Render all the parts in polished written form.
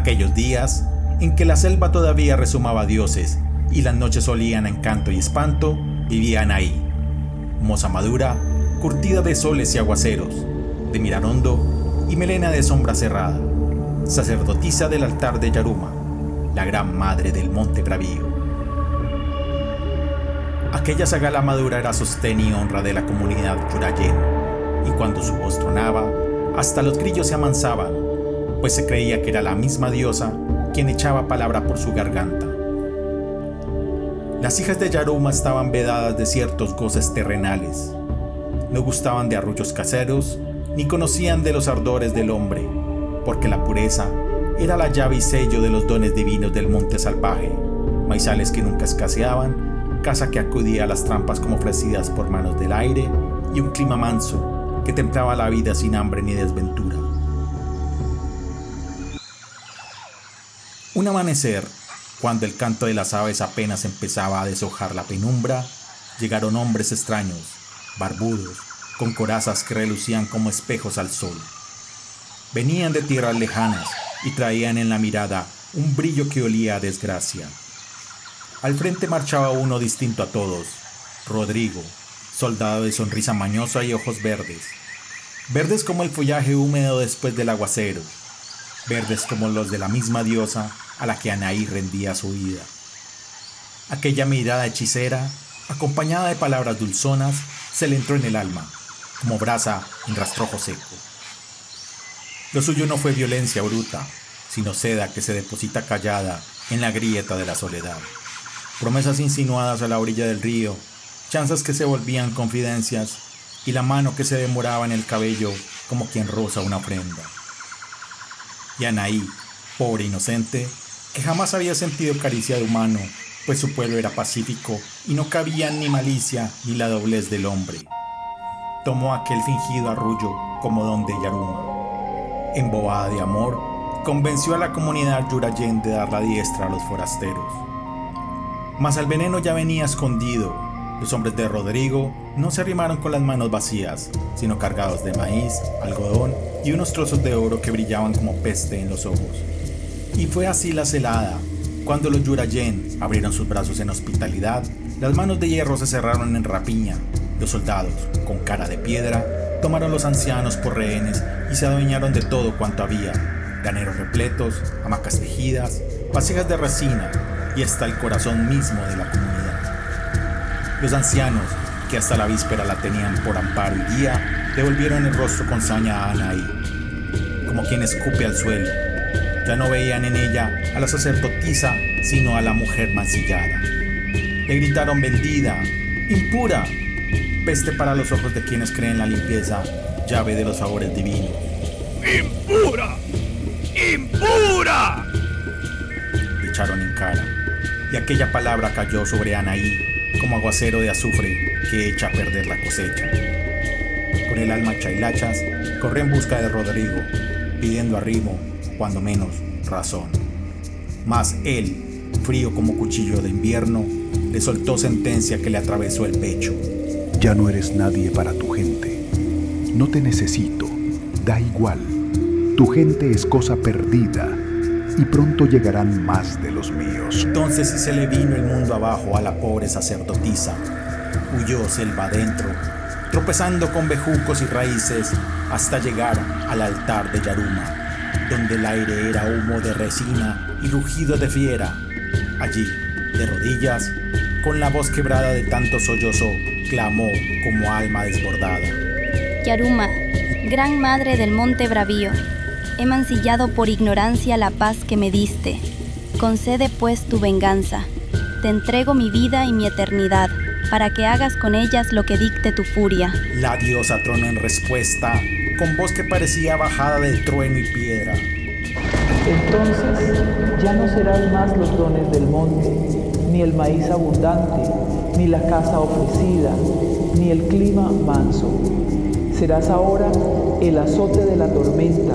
Aquellos días en que la selva todavía rezumaba dioses y las noches olían a encanto y espanto, vivía Anaí, moza madura, curtida de soles y aguaceros, de mirar hondo y melena de sombra cerrada, sacerdotisa del altar de Yaruma, la gran madre del monte bravío. Aquella sagala madura era sostén y honra de la comunidad yurayen, y cuando su voz tronaba, hasta los grillos se amansaban, pues se creía que era la misma diosa quien echaba palabra por su garganta. Las hijas de Yaruma estaban vedadas de ciertos goces terrenales. No gustaban de arrullos caseros, ni conocían de los ardores del hombre, porque la pureza era la llave y sello de los dones divinos del monte salvaje, maizales que nunca escaseaban, casa que acudía a las trampas como ofrecidas por manos del aire, y un clima manso que templaba la vida sin hambre ni desventura. Un amanecer, cuando el canto de las aves apenas empezaba a deshojar la penumbra, llegaron hombres extraños, barbudos, con corazas que relucían como espejos al sol. Venían de tierras lejanas y traían en la mirada un brillo que olía a desgracia. Al frente marchaba uno distinto a todos, Rodrigo, soldado de sonrisa mañosa y ojos verdes. Verdes como el follaje húmedo después del aguacero, verdes como los de la misma diosa a la que Anaí rendía su vida. Aquella mirada hechicera, acompañada de palabras dulzonas, se le entró en el alma, como brasa en rastrojo seco. Lo suyo no fue violencia bruta, sino seda que se deposita callada en la grieta de la soledad. Promesas insinuadas a la orilla del río, chanzas que se volvían confidencias, y la mano que se demoraba en el cabello como quien roza una ofrenda. Y Anaí, pobre inocente, que jamás había sentido caricia de humano, pues su pueblo era pacífico y no cabía ni malicia ni la doblez del hombre. Tomó aquel fingido arrullo como don de Yaruma. Embobada de amor, convenció a la comunidad yurayen de dar la diestra a los forasteros. Mas el veneno ya venía escondido. Los hombres de Rodrigo no se arrimaron con las manos vacías, sino cargados de maíz, algodón y unos trozos de oro que brillaban como peste en los ojos. Y fue así la celada. Cuando los yurayen abrieron sus brazos en hospitalidad, las manos de hierro se cerraron en rapiña. Los soldados, con cara de piedra, tomaron los ancianos por rehenes y se adueñaron de todo cuanto había: graneros repletos, hamacas tejidas, vasijas de resina y hasta el corazón mismo de la comunidad. Los ancianos, que hasta la víspera la tenían por amparo y guía, devolvieron el rostro con saña a Anaí, como quien escupe al suelo. Ya no veían en ella a la sacerdotisa, sino a la mujer mancillada. Le gritaron vendida, impura, peste para los ojos de quienes creen la limpieza, llave de los favores divinos. ¡Impura! ¡Impura! Le echaron en cara, y aquella palabra cayó sobre Anaí como aguacero de azufre que echa a perder la cosecha. Con el alma hecha hilachas, corrió en busca de Rodrigo, pidiendo arrimo, cuando menos, razón. Mas él, frío como cuchillo de invierno, le soltó sentencia que le atravesó el pecho. Ya no eres nadie para tu gente. No te necesito, da igual. Tu gente es cosa perdida, y pronto llegarán más de los míos. Entonces sí se le vino el mundo abajo a la pobre sacerdotisa. Huyó selva adentro, tropezando con bejucos y raíces, hasta llegar al altar de Yaruma, donde el aire era humo de resina y rugido de fiera. Allí, de rodillas, con la voz quebrada de tanto sollozo, clamó como alma desbordada: Yaruma, gran madre del monte bravío, he mancillado por ignorancia la paz que me diste. Concede pues tu venganza. Te entrego mi vida y mi eternidad, para que hagas con ellas lo que dicte tu furia. La diosa tronó en respuesta, con voz que parecía bajada de trueno y piedra: Entonces ya no serán más los dones del monte, ni el maíz abundante, ni la casa ofrecida, ni el clima manso. Serás ahora el azote de la tormenta,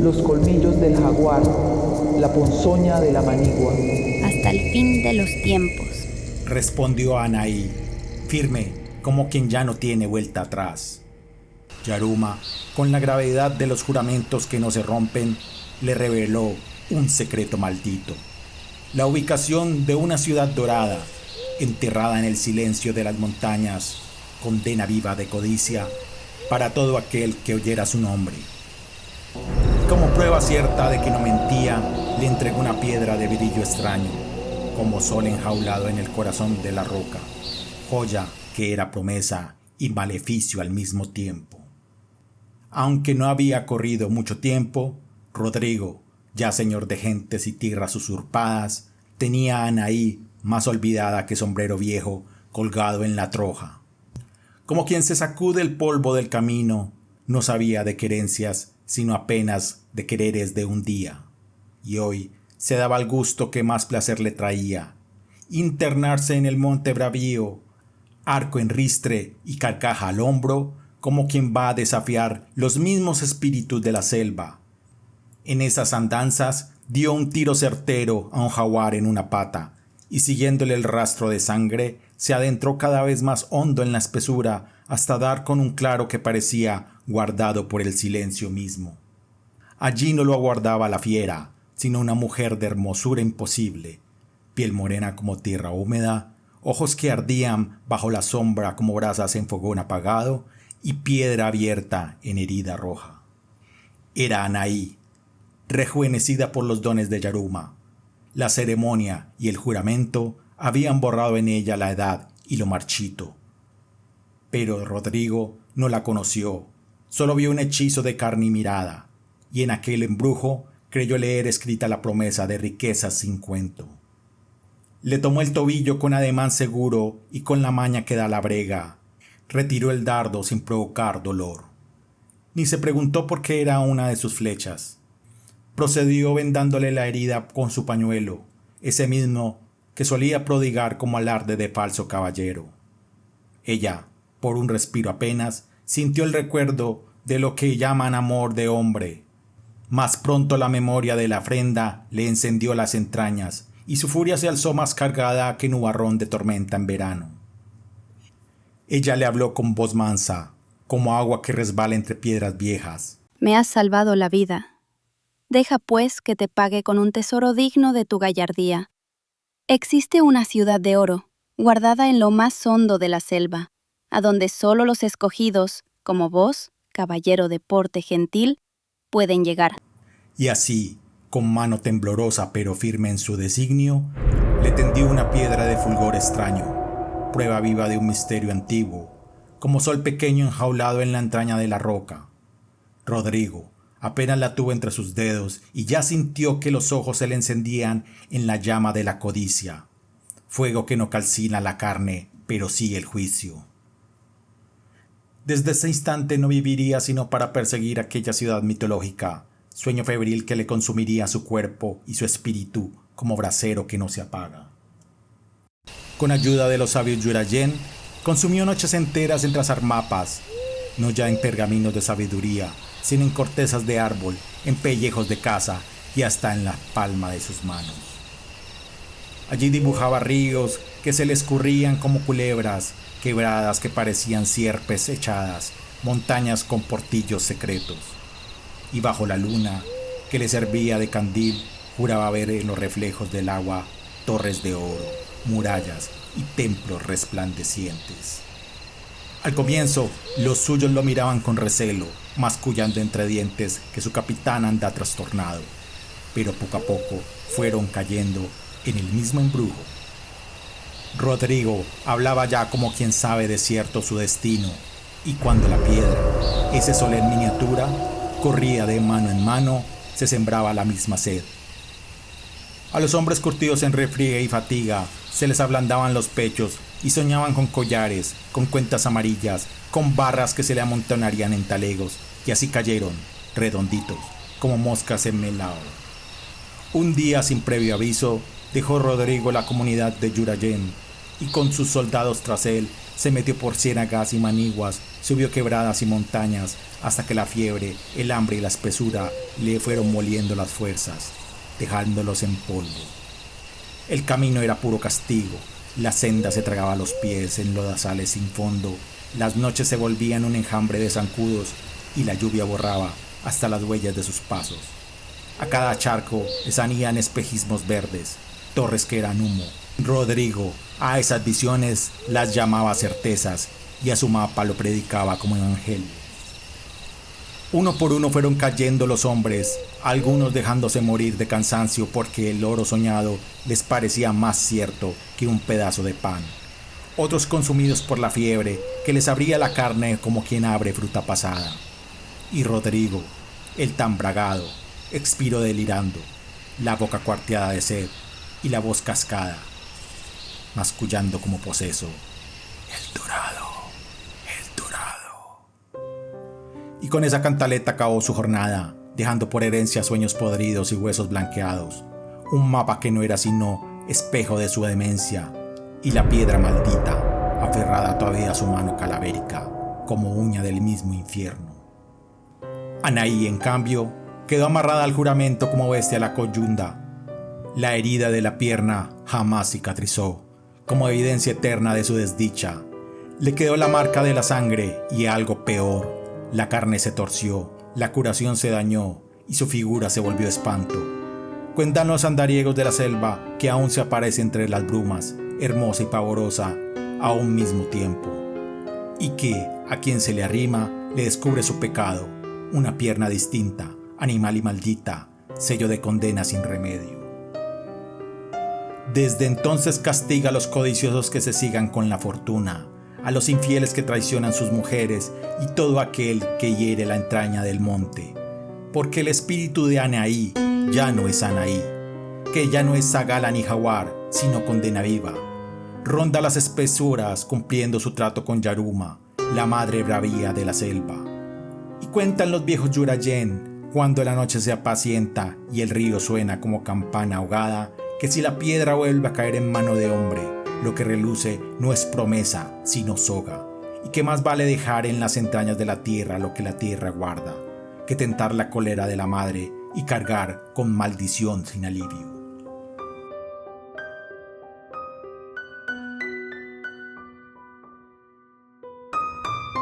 los colmillos del jaguar, la ponzoña de la manigua. Hasta el fin de los tiempos, respondió Anaí, firme como quien ya no tiene vuelta atrás. Yaruma, con la gravedad de los juramentos que no se rompen, le reveló un secreto maldito. La ubicación de una ciudad dorada, enterrada en el silencio de las montañas, condena viva de codicia para todo aquel que oyera su nombre. Como prueba cierta de que no mentía, le entregó una piedra de brillo extraño, como sol enjaulado en el corazón de la roca, joya que era promesa y maleficio al mismo tiempo. Aunque no había corrido mucho tiempo, Rodrigo, ya señor de gentes y tierras usurpadas, tenía a Anaí más olvidada que sombrero viejo colgado en la troja. Como quien se sacude el polvo del camino, no sabía de querencias, sino apenas de quereres de un día. Y hoy se daba el gusto que más placer le traía, internarse en el monte bravío, arco en ristre y carcaja al hombro, como quien va a desafiar los mismos espíritus de la selva. En esas andanzas dio un tiro certero a un jaguar en una pata, y siguiéndole el rastro de sangre, se adentró cada vez más hondo en la espesura hasta dar con un claro que parecía guardado por el silencio mismo. Allí no lo aguardaba la fiera, sino una mujer de hermosura imposible, piel morena como tierra húmeda, ojos que ardían bajo la sombra como brasas en fogón apagado y piedra abierta en herida roja. Era Anaí, rejuvenecida por los dones de Yaruma. La ceremonia y el juramento habían borrado en ella la edad y lo marchito. Pero Rodrigo no la conoció, solo vio un hechizo de carne y mirada, y en aquel embrujo creyó leer escrita la promesa de riquezas sin cuento. Le tomó el tobillo con ademán seguro y con la maña que da la brega, retiró el dardo sin provocar dolor. Ni se preguntó por qué era una de sus flechas. Procedió vendándole la herida con su pañuelo, ese mismo que solía prodigar como alarde de falso caballero. Ella, por un respiro apenas, sintió el recuerdo de lo que llaman amor de hombre. Mas pronto la memoria de la afrenta le encendió las entrañas, y su furia se alzó más cargada que nubarrón de tormenta en verano. Ella le habló con voz mansa, como agua que resbala entre piedras viejas. Me has salvado la vida. Deja pues que te pague con un tesoro digno de tu gallardía. Existe una ciudad de oro, guardada en lo más hondo de la selva, a donde solo los escogidos, como vos, caballero de porte gentil, pueden llegar. Y así, con mano temblorosa pero firme en su designio, le tendió una piedra de fulgor extraño, prueba viva de un misterio antiguo, como sol pequeño enjaulado en la entraña de la roca. Rodrigo apenas la tuvo entre sus dedos y ya sintió que los ojos se le encendían en la llama de la codicia, fuego que no calcina la carne, pero sí el juicio. Desde ese instante no viviría sino para perseguir aquella ciudad mitológica, sueño febril que le consumiría su cuerpo y su espíritu como brasero que no se apaga. Con ayuda de los sabios Yurayen, consumió noches enteras en trazar mapas, no ya en pergaminos de sabiduría, sino en cortezas de árbol, en pellejos de caza y hasta en la palma de sus manos. Allí dibujaba ríos que se le escurrían como culebras, quebradas que parecían sierpes echadas, montañas con portillos secretos. Y bajo la luna, que le servía de candil, juraba ver en los reflejos del agua torres de oro, murallas y templos resplandecientes. Al comienzo, los suyos lo miraban con recelo, mascullando entre dientes que su capitán anda trastornado, pero poco a poco fueron cayendo en el mismo embrujo. Rodrigo hablaba ya como quien sabe de cierto su destino, y cuando la piedra, ese sol en miniatura, corría de mano en mano, se sembraba la misma sed. A los hombres curtidos en refriega y fatiga se les ablandaban los pechos y soñaban con collares, con cuentas amarillas, con barras que se le amontonarían en talegos, y así cayeron, redonditos, como moscas en melao. Un día, sin previo aviso, dejó Rodrigo la comunidad de Yurayen, y con sus soldados tras él, se metió por ciénagas y maniguas, subió quebradas y montañas, hasta que la fiebre, el hambre y la espesura le fueron moliendo las fuerzas, dejándolos en polvo. El camino era puro castigo, la senda se tragaba los pies en lodazales sin fondo, las noches se volvían un enjambre de zancudos y la lluvia borraba hasta las huellas de sus pasos. A cada charco desanían espejismos verdes, torres que eran humo. Rodrigo a esas visiones las llamaba certezas y a su mapa lo predicaba como evangelio. Uno por uno fueron cayendo los hombres, algunos dejándose morir de cansancio porque el oro soñado les parecía más cierto que un pedazo de pan. Otros consumidos por la fiebre que les abría la carne como quien abre fruta pasada. Y Rodrigo, el tan bragado, expiró delirando, la boca cuarteada de sed y la voz cascada, mascullando como poseso: el dorado, el dorado. Y con esa cantaleta acabó su jornada, dejando por herencia sueños podridos y huesos blanqueados, un mapa que no era sino espejo de su demencia, y la piedra maldita, aferrada todavía a su mano calavérica, como uña del mismo infierno. Anaí, en cambio, quedó amarrada al juramento como bestia a la coyunda. La herida de la pierna jamás cicatrizó, como evidencia eterna de su desdicha. Le quedó la marca de la sangre y algo peor, la carne se torció, la curación se dañó y su figura se volvió espanto. Cuentan los andariegos de la selva que aún se aparece entre las brumas, hermosa y pavorosa a un mismo tiempo, y que a quien se le arrima le descubre su pecado, una pierna distinta, animal y maldita, sello de condena sin remedio. Desde entonces castiga a los codiciosos que se sigan con la fortuna, a los infieles que traicionan sus mujeres y todo aquel que hiere la entraña del monte, porque el espíritu de Anaí ya no es Anaí, que ya no es Zagala ni Jaguar, sino condena viva. Ronda las espesuras cumpliendo su trato con Yaruma, la madre bravía de la selva. Y cuentan los viejos Yurayen, cuando la noche se apacienta y el río suena como campana ahogada, que si la piedra vuelve a caer en mano de hombre, lo que reluce no es promesa, sino soga, y que más vale dejar en las entrañas de la tierra lo que la tierra guarda, que tentar la cólera de la madre y cargar con maldición sin alivio.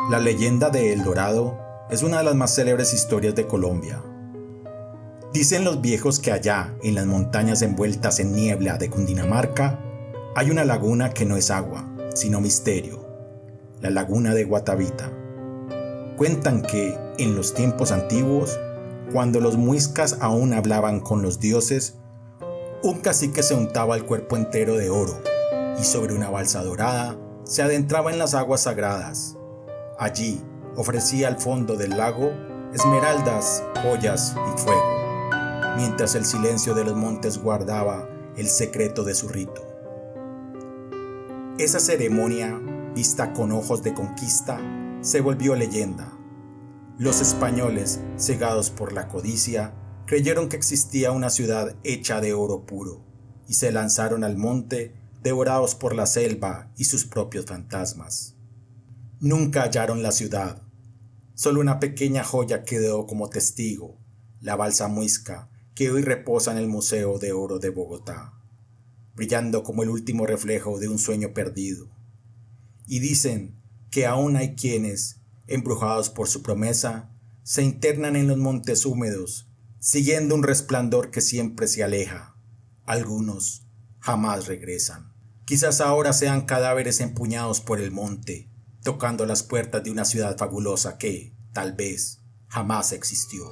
La leyenda de El Dorado es una de las más célebres historias de Colombia. Dicen los viejos que allá, en las montañas envueltas en niebla de Cundinamarca, hay una laguna que no es agua, sino misterio, la laguna de Guatavita. Cuentan que, en los tiempos antiguos, cuando los muiscas aún hablaban con los dioses, un cacique se untaba el cuerpo entero de oro y sobre una balsa dorada se adentraba en las aguas sagradas. Allí ofrecía al fondo del lago esmeraldas, joyas y fuego, mientras el silencio de los montes guardaba el secreto de su rito. Esa ceremonia, vista con ojos de conquista, se volvió leyenda. Los españoles, cegados por la codicia, creyeron que existía una ciudad hecha de oro puro, y se lanzaron al monte, devorados por la selva y sus propios fantasmas. Nunca hallaron la ciudad. Solo una pequeña joya quedó como testigo, la balsa muisca, que hoy reposa en el Museo de Oro de Bogotá, brillando como el último reflejo de un sueño perdido. Y dicen que aún hay quienes, embrujados por su promesa, se internan en los montes húmedos, siguiendo un resplandor que siempre se aleja. Algunos jamás regresan. Quizás ahora sean cadáveres empuñados por el monte, tocando las puertas de una ciudad fabulosa que, tal vez, jamás existió.